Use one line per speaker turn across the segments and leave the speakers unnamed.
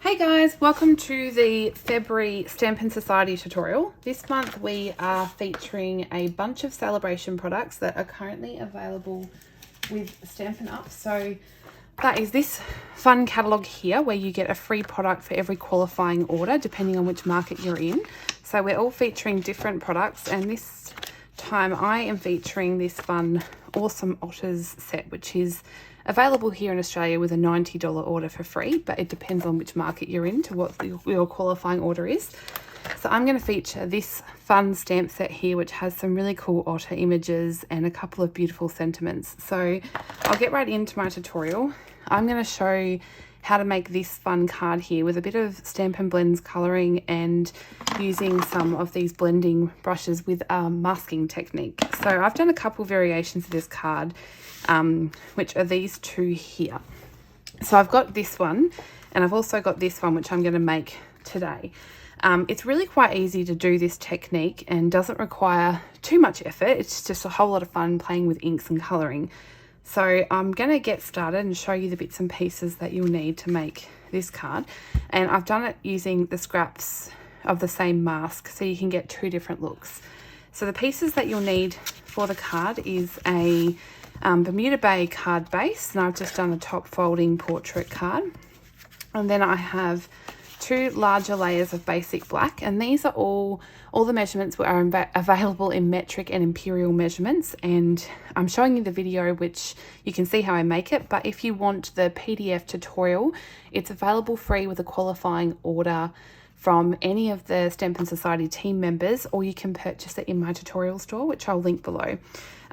Hey guys, welcome to the February Stampin' Society tutorial. This month we are featuring a bunch of celebration products that are currently available with Stampin' Up. So that is this fun catalogue here where you get a free product for every qualifying order depending on which market you're in. So we're all featuring different products, and this time I am featuring this fun Awesome Otters set, which is available here in Australia with a $90 order for free, but it depends on which market you're in to what your qualifying order is. So I'm going to feature this fun stamp set here, which has some really cool otter images and a couple of beautiful sentiments. So I'll get right into my tutorial. I'm going to show how to make this fun card here with a bit of Stampin' Blends colouring and using some of these blending brushes with a masking technique. So I've done a couple variations of this card, which are these two here. So I've got this one, and I've also got this one, which I'm going to make today. It's really quite easy to do this technique and doesn't require too much effort. It's just a whole lot of fun playing with inks and colouring. So I'm going to get started and show you the bits and pieces that you'll need to make this card. And I've done it using the scraps of the same mask, so you can get two different looks. So the pieces that you'll need for the card is a Bermuda Bay card base, and I've just done a top folding portrait card. And then I have two larger layers of basic black, and these are all the measurements are available in metric and imperial measurements, and I'm showing you the video which you can see how I make it. But if you want the PDF tutorial, it's available free with a qualifying order from any of the Stampin' Society team members, or you can purchase it in my tutorial store, which I'll link below.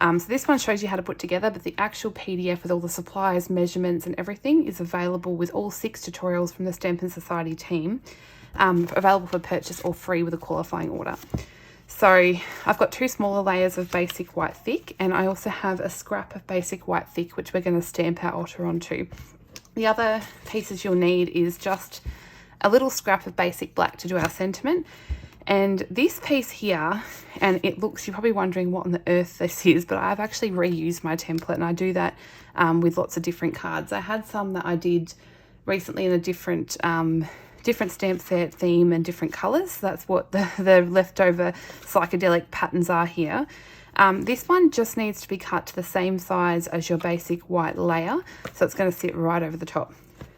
So this one shows you how to put together, but the actual PDF with all the supplies, measurements and everything is available with all 6 tutorials from the Stampin' Society team, available for purchase or free with a qualifying order. So I've got 2 smaller layers of basic white thick, and I also have a scrap of basic white thick, which we're going to stamp our otter onto. The other pieces you'll need is just a little scrap of basic black to do our sentiment. And this piece here, and it looks, you're probably wondering what on the earth this is, but I've actually reused my template, and I do that with lots of different cards. I had some that I did recently in a different stamp set theme and different colours. So that's what the leftover psychedelic patterns are here. This one just needs to be cut to the same size as your basic white layer, so it's going to sit right over the top.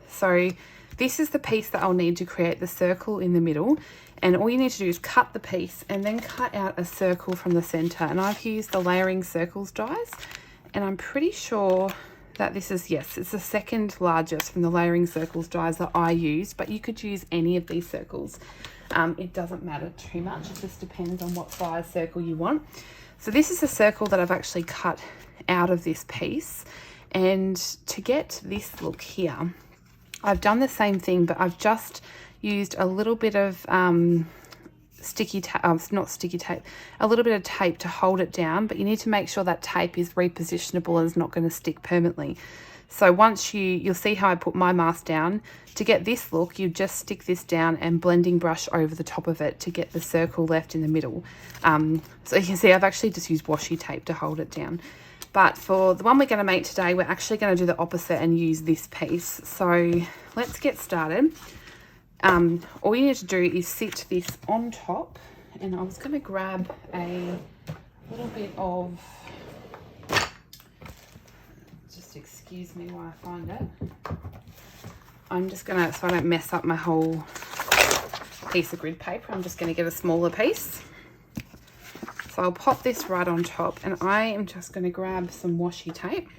So this is the piece that I'll need to create the circle in the middle, and all you need to do is cut the piece and then cut out a circle from the center. And I've used the layering circles dies, and I'm pretty sure that this is, yes, it's the second largest from the layering circles dies that I used, but you could use any of these circles. It doesn't matter too much, it just depends on what size circle you want. So this is a circle that I've actually cut out of this piece, and to get this look here, I've done the same thing, but I've just used a little bit of sticky tape, not sticky tape, a little bit of tape to hold it down, but you need to make sure that tape is repositionable and is not going to stick permanently. So once you'll see how I put my mask down. To get this look, you just stick this down and blending brush over the top of it to get the circle left in the middle. So you can see I've actually just used washi tape to hold it down. But for the one we're going to make today, we're actually going to do the opposite and use this piece. So let's get started. All you need to do is sit this on top, and I was going to grab a little bit of, just excuse me while I find it. I'm just going to, so I don't mess up my whole piece of grid paper, I'm just going to get a smaller piece. So I'll pop this right on top, and I am just going to grab some washi tape,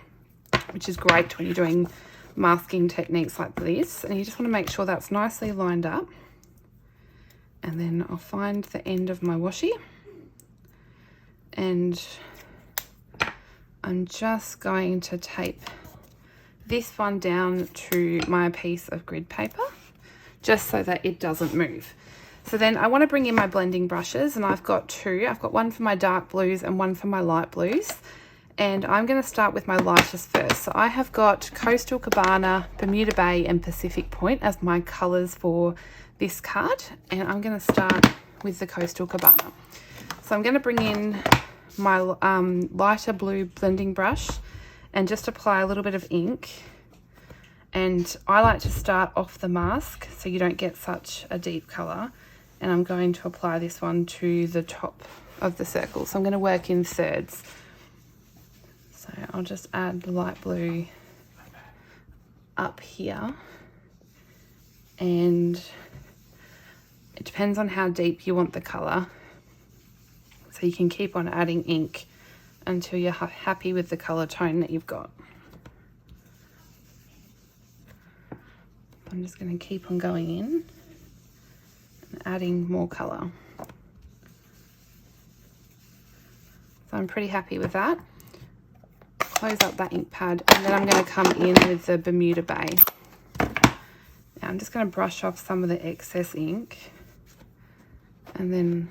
which is great when you're doing masking techniques like this, and you just want to make sure that's nicely lined up. And then I'll find the end of my washi, and I'm just going to tape this one down to my piece of grid paper just so that it doesn't move. So then I want to bring in my blending brushes, and I've got 2. I've got one for my dark blues and one for my light blues. And I'm going to start with my lightest first. So I have got Coastal Cabana, Bermuda Bay and Pacific Point as my colours for this card. And I'm going to start with the Coastal Cabana. So I'm going to bring in my lighter blue blending brush and just apply a little bit of ink And I like to start off the mask so you don't get such a deep colour. And I'm going to apply this one to the top of the circle. So I'm going to work in thirds. So I'll just add the light blue up here. And it depends on how deep you want the colour. So you can keep on adding ink until you're happy with the colour tone that you've got. I'm just going to keep on going in and adding more colour. So I'm pretty happy with that. Close up that ink pad, and then I'm going to come in with the Bermuda Bay. Now I'm just going to brush off some of the excess ink, and then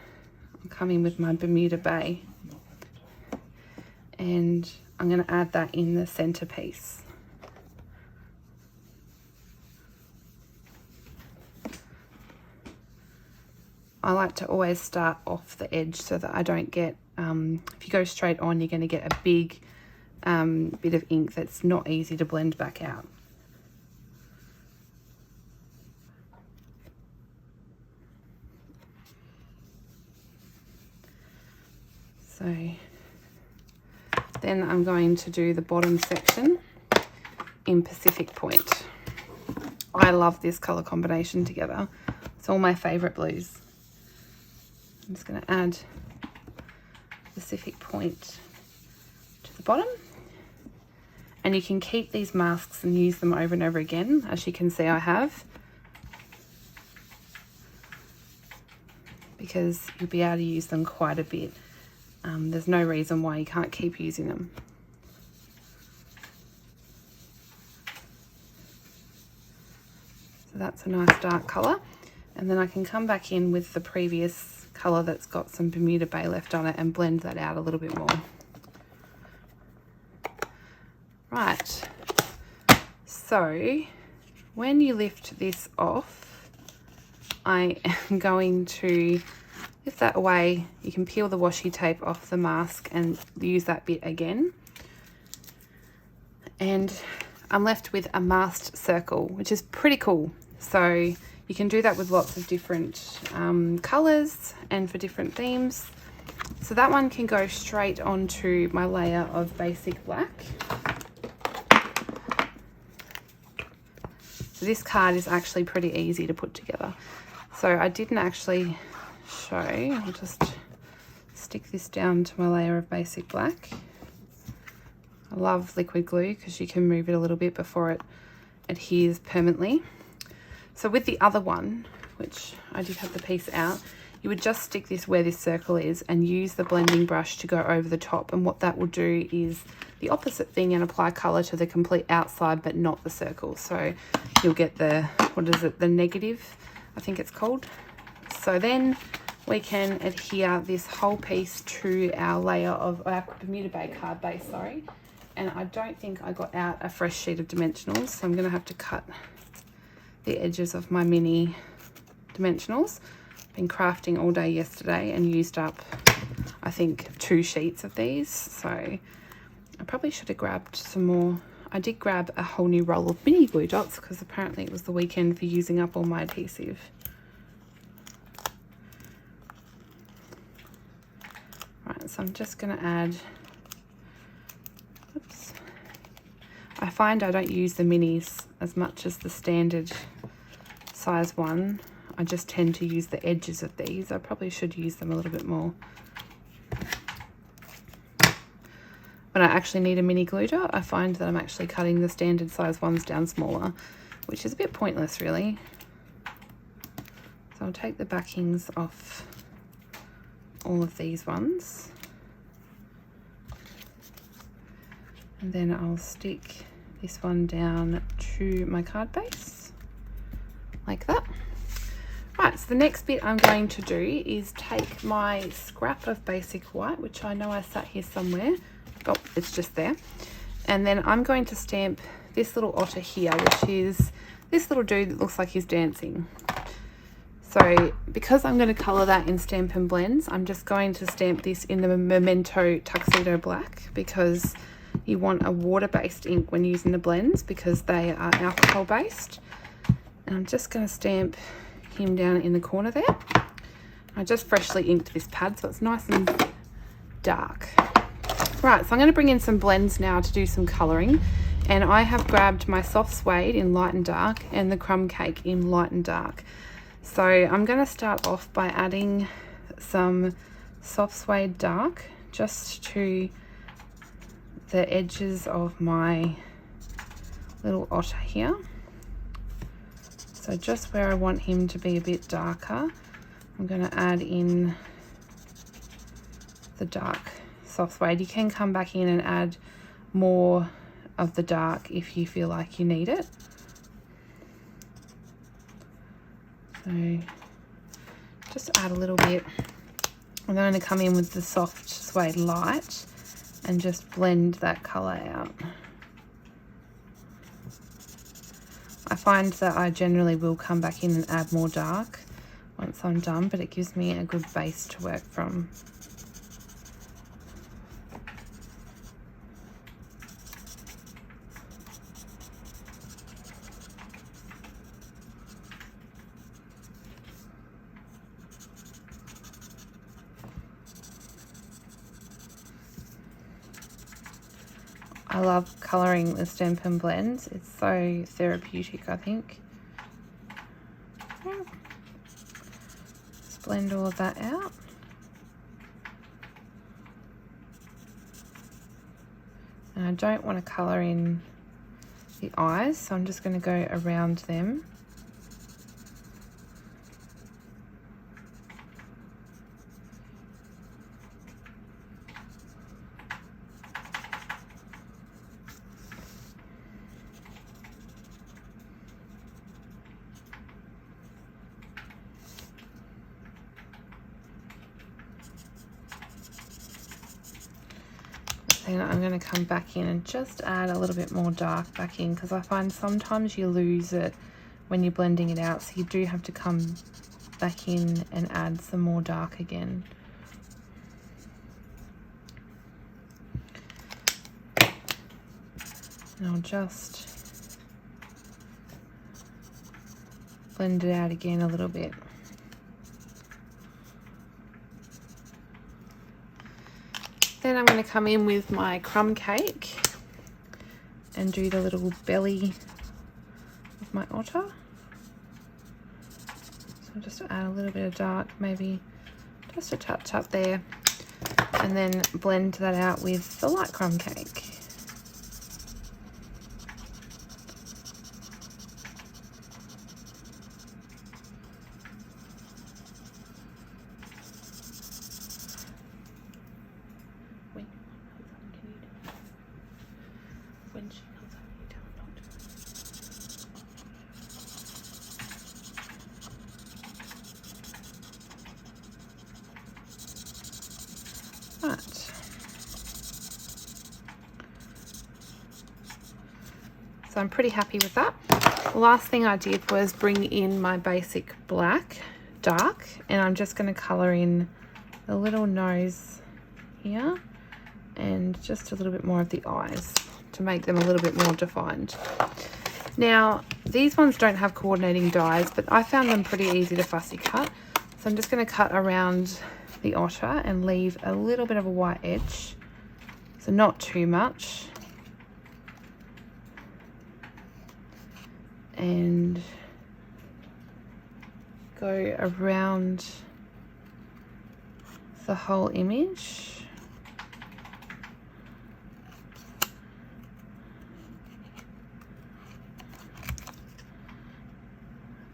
I'll come in with my Bermuda Bay, and I'm going to add that in the centerpiece. I like to always start off the edge so that I don't get, if you go straight on, you're going to get a big bit of ink that's not easy to blend back out. So then I'm going to do the bottom section in Pacific Point. I love this colour combination together. It's all my favourite blues. I'm just going to add Pacific Point to the bottom. And you can keep these masks and use them over and over again, as you can see I have. Because you'll be able to use them quite a bit. There's no reason why you can't keep using them. So that's a nice dark colour. And then I can come back in with the previous colour that's got some Bermuda Bay left on it and blend that out a little bit more. Right, so when you lift this off, I am going to lift that away. You can peel the washi tape off the mask and use that bit again. And I'm left with a masked circle, which is pretty cool. So you can do that with lots of different colours and for different themes. So that one can go straight onto my layer of basic black. So this card is actually pretty easy to put together. So I didn't actually show, I'll just stick this down to my layer of basic black. I love liquid glue because you can move it a little bit before it adheres permanently. So with the other one, which I did have the piece out, you would just stick this where this circle is and use the blending brush to go over the top. And what that will do is the opposite thing and apply colour to the complete outside, but not the circle. So you'll get the, what is it, the negative, I think it's called. So then we can adhere this whole piece to our layer of our Bermuda Bay card base, sorry. And I don't think I got out a fresh sheet of dimensionals, so I'm going to have to cut the edges of my mini dimensionals. Been crafting all day yesterday and used up, I think, 2 sheets of these. So I probably should have grabbed some more. I did grab a whole new roll of mini glue dots because apparently it was the weekend for using up all my adhesive. Right, so I'm just going to add, oops. I find I don't use the minis as much as the standard size one. I just tend to use the edges of these. I probably should use them a little bit more. When I actually need a mini glue dot, I find that I'm actually cutting the standard size ones down smaller, which is a bit pointless really. So I'll take the backings off all of these ones. And then I'll stick this one down to my card base, like that. Right, so the next bit I'm going to do is take my scrap of basic white, which I know I sat here somewhere. Oh, it's just there. And then I'm going to stamp this little otter here, which is this little dude that looks like he's dancing. So because I'm going to colour that in Stampin' Blends, I'm just going to stamp this in the Memento Tuxedo Black because you want a water-based ink when using the blends because they are alcohol-based. And I'm just going to stamp him down in the corner there. I just freshly inked this pad, so it's nice and dark. Right, so I'm going to bring in some blends now to do some colouring. And I have grabbed my soft suede in light and dark and the crumb cake in light and dark. So I'm going to start off by adding some soft suede dark just to the edges of my little otter here. So just where I want him to be a bit darker, I'm going to add in the dark soft suede. You can come back in and add more of the dark if you feel like you need it. So just add a little bit. I'm going to come in with the soft suede light and just blend that colour out. I find that I generally will come back in and add more dark once I'm done, but it gives me a good base to work from. I love colouring the Stampin' Blends. It's so therapeutic, I think. Just blend all of that out. And I don't want to colour in the eyes, so I'm just going to go around them. Then I'm going to come back in and just add a little bit more dark back in, because I find sometimes you lose it when you're blending it out, so you do have to come back in and add some more dark again. And I'll just blend it out again a little bit. Then I'm going to come in with my crumb cake and do the little belly of my otter. So I'll just add a little bit of dark, maybe just a touch up there, and then blend that out with the light crumb cake. Right. So I'm pretty happy with that. The last thing I did was bring in my basic black dark, and I'm just going to colour in the little nose here and just a little bit more of the eyes to make them a little bit more defined. Now, these ones don't have coordinating dies, but I found them pretty easy to fussy cut. So I'm just going to cut around the otter and leave a little bit of a white edge, so not too much, and go around the whole image.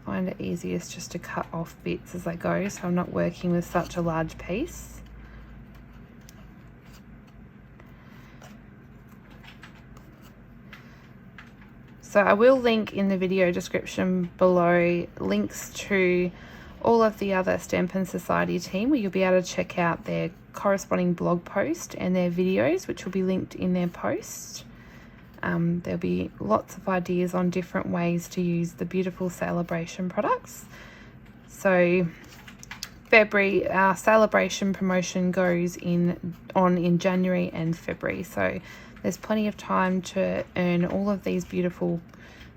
Find it easiest just to cut off bits as I go, so I'm not working with such a large piece. So I will link in the video description below links to all of the other Stampin' Society team, where you'll be able to check out their corresponding blog post and their videos, which will be linked in their post. There'll be lots of ideas on different ways to use the beautiful celebration products. So February, our celebration promotion goes on in January and February, so there's plenty of time to earn all of these beautiful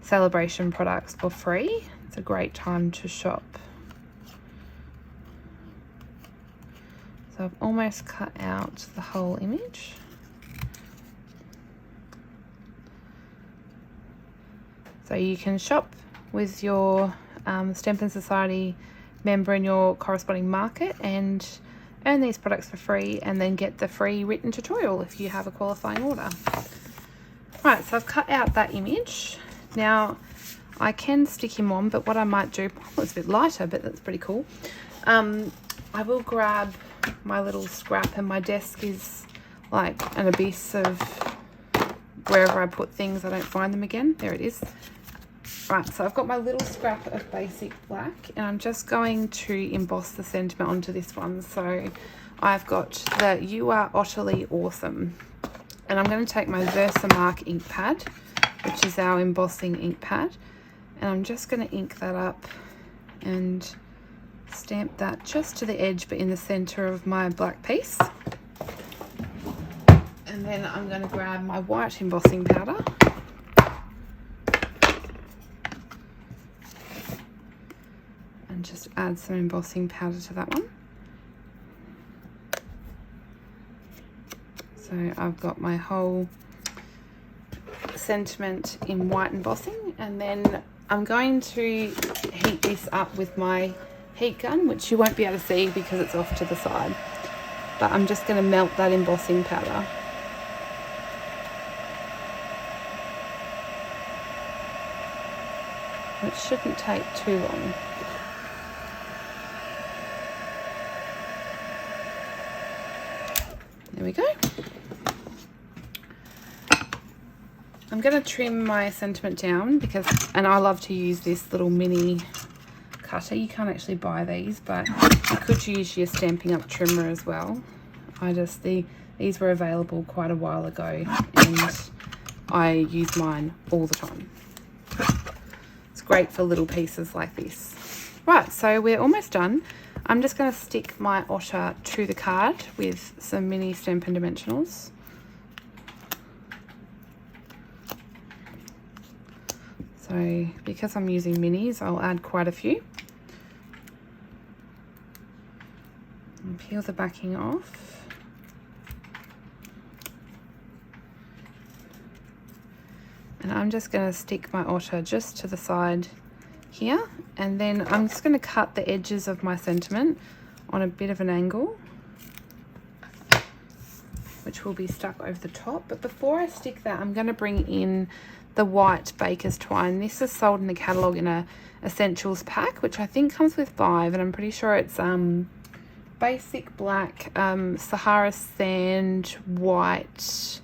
celebration products for free. It's a great time to shop. So I've almost cut out the whole image. So you can shop with your Stampin' Society member in your corresponding market and earn these products for free, and then get the free written tutorial if you have a qualifying order. Right, so I've cut out that image. Now I can stick him on, but what I might do, well, it's a bit lighter, but that's pretty cool. I will grab my little scrap, and my desk is like an abyss of wherever I put things I don't find them again. There it is. Right, so I've got my little scrap of basic black, and I'm just going to emboss the sentiment onto this one. So I've got the "You Are Utterly Awesome," and I'm going to take my Versamark ink pad, which is our embossing ink pad, and I'm just going to ink that up and stamp that just to the edge, but in the center of my black piece. And then I'm going to grab my white embossing powder, and just add some embossing powder to that one. So I've got my whole sentiment in white embossing, and then I'm going to heat this up with my heat gun, which you won't be able to see because it's off to the side, but I'm just going to melt that embossing powder. It shouldn't take too long. There we go. I'm going to trim my sentiment down because, and I love to use this little mini cutter. You can't actually buy these, but you could use your Stampin' Up trimmer as well. These were available quite a while ago, and I use mine all the time. It's great for little pieces like this. Right, so we're almost done. I'm just going to stick my otter to the card with some mini Stampin' Dimensionals. So because I'm using minis, I'll add quite a few. And peel the backing off. And I'm just going to stick my otter just to the side here, and then I'm just going to cut the edges of my sentiment on a bit of an angle, which will be stuck over the top. But before I stick that, I'm going to bring in the white baker's twine. This is sold in the catalogue in a essentials pack, which I think comes with 5, and I'm pretty sure it's basic black, Sahara sand, white,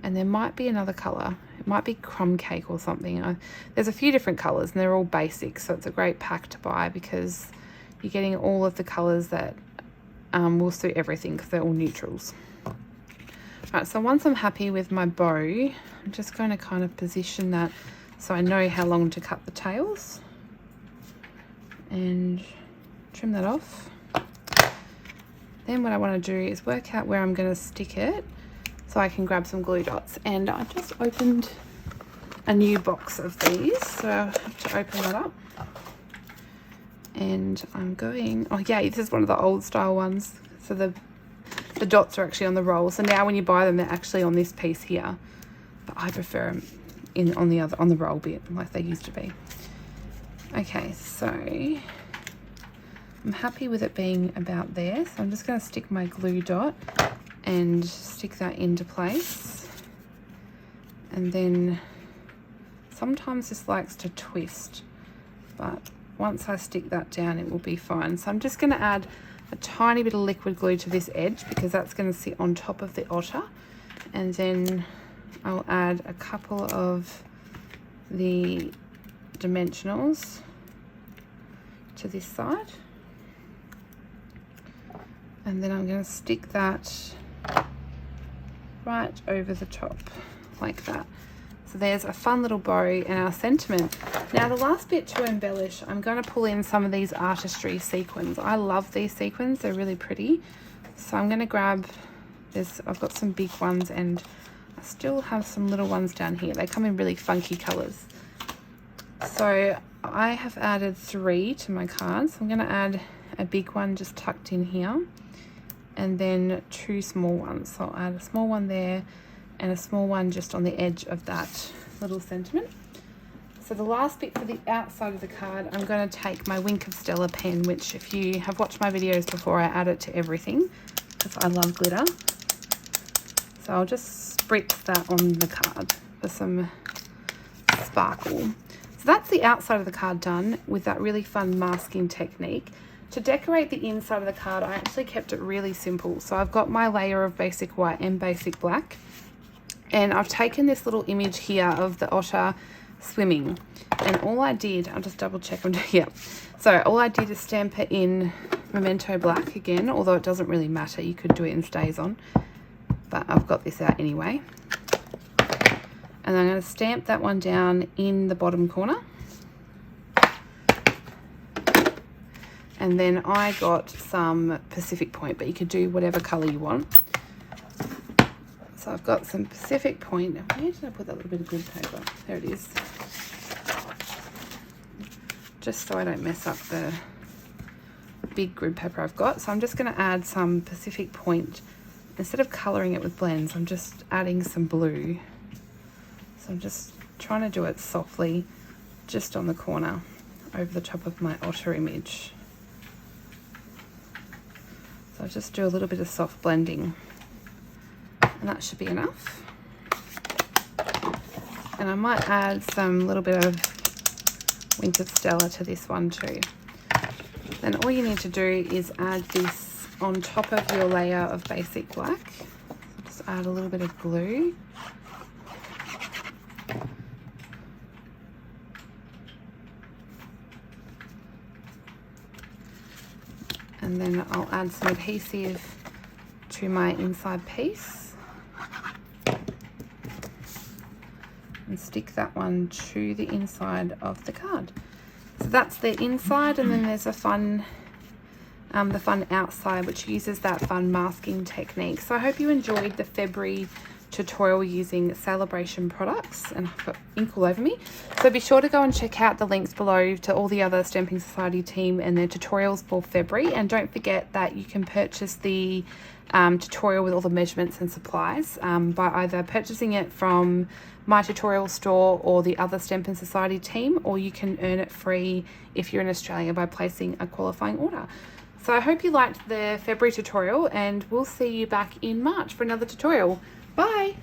and there might be another colour. It might be crumb cake or something. There's a few different colours, and they're all basic, so it's a great pack to buy because you're getting all of the colours that will suit everything because they're all neutrals. Right, so once I'm happy with my bow, I'm just going to kind of position that so I know how long to cut the tails, and trim that off. Then what I want to do is work out where I'm going to stick it so I can grab some glue dots. And I just opened a new box of these, so I have to open that up. And I'm going, oh yeah, this is one of the old style ones. So the dots are actually on the roll. So now when you buy them, they're actually on this piece here. But I prefer them on the roll bit, like they used to be. Okay, so I'm happy with it being about there. So I'm just going to stick my glue dot and stick that into place. And then sometimes this likes to twist, but once I stick that down, it will be fine. So I'm just going to add a tiny bit of liquid glue to this edge because that's going to sit on top of the otter. And then I'll add a couple of the dimensionals to this side. And then I'm going to stick that right over the top like that. So there's a fun little bow and our sentiment. Now the last bit to embellish, I'm going to pull in some of these artistry sequins. I love these sequins, they're really pretty. So I'm going to grab this, I've got some big ones and I still have some little ones down here. They come in really funky colours. So I have added 3 to my card. So I'm going to add a big one just tucked in here and then 2 small ones. So I'll add a small one there and a small one just on the edge of that little sentiment. So the last bit for the outside of the card, I'm going to take my Wink of Stella pen, which if you have watched my videos before, I add it to everything because I love glitter. So I'll just spritz that on the card for some sparkle. So that's the outside of the card done with that really fun masking technique. To decorate the inside of the card, I actually kept it really simple. So I've got my layer of basic white and basic black. And I've taken this little image here of the otter swimming. And all I did, I'll just double check, yeah. So all I did is stamp it in Memento Black again, although it doesn't really matter. You could do it in StazOn, but I've got this out anyway. And I'm going to stamp that one down in the bottom corner. And then I got some Pacific Point, but you could do whatever colour you want. So I've got some Pacific Point. Where did I put that little bit of grid paper? There it is. Just so I don't mess up the big grid paper I've got. So I'm just going to add some Pacific Point. Instead of colouring it with blends, I'm just adding some blue. So I'm just trying to do it softly, just on the corner, over the top of my otter image. So I'll just do a little bit of soft blending. And that should be enough. And I might add some little bit of Wink of Stella to this one too. Then all you need to do is add this on top of your layer of basic black. Just add a little bit of glue. And then I'll add some adhesive to my inside piece. And stick that one to the inside of the card. So that's the inside, and then there's a fun, the fun outside, which uses that fun masking technique. So I hope you enjoyed the February tutorial using Celebration products, and I've got ink all over me. So be sure to go and check out the links below to all the other Stamping Society team and their tutorials for February. And don't forget that you can purchase the tutorial with all the measurements and supplies by either purchasing it from my tutorial store or the other Stampin' Society team, or you can earn it free if you're in Australia by placing a qualifying order. So I hope you liked the February tutorial, and we'll see you back in March for another tutorial. Bye!